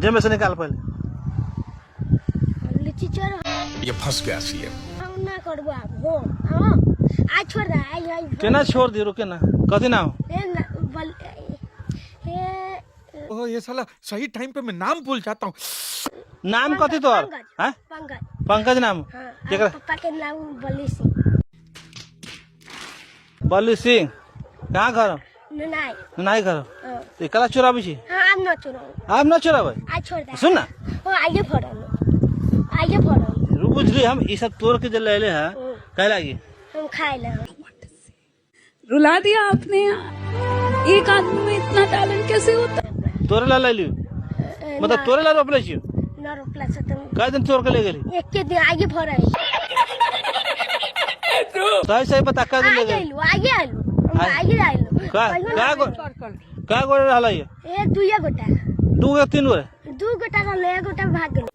जेब में से निकाल पहले। लीची चोर ये फंस गया सीएम। हम ना करबो आप हो हां आज छोड़ दे आई केना छोड़ दी, रुके ना, कथी नाम? ओह ये साला सही टाइम पे मैं नाम भूल जाता हूँ। नाम कथी तोर? हैं? पंकज। पंकज नाम? हां केकरा? पापा के नाम बल्ली सिंह। बल्ली सिंह। कहाँ घर? नहीं नहीं घर। तो एकला चोराबी छी? हां आप ना चोरो आप ना चोराबे? आज छोड़ दे। सुन ना, ओ आगे फोड़ो रू बुझली हम ई सब तोड़ के जे लेले है कह लागी हम खाए ले। रुला दिया आपने यार। एक आदमी में इतना टैलेंट कैसे होता है? तोरे ला ले लियो, मतलब तोरे ला रोप ले छी? ना रोपला से तुम कई दिन चोर के ले गेली? एक के दिन आगे फोड़े सही सही बता, कई दिन ले आगे गेली? आइलू का गोरे रहला ये? ए दुइया गोटा 2 या 3 गोरे? 2 गोटा रहले, एक गोटा भाग गेल।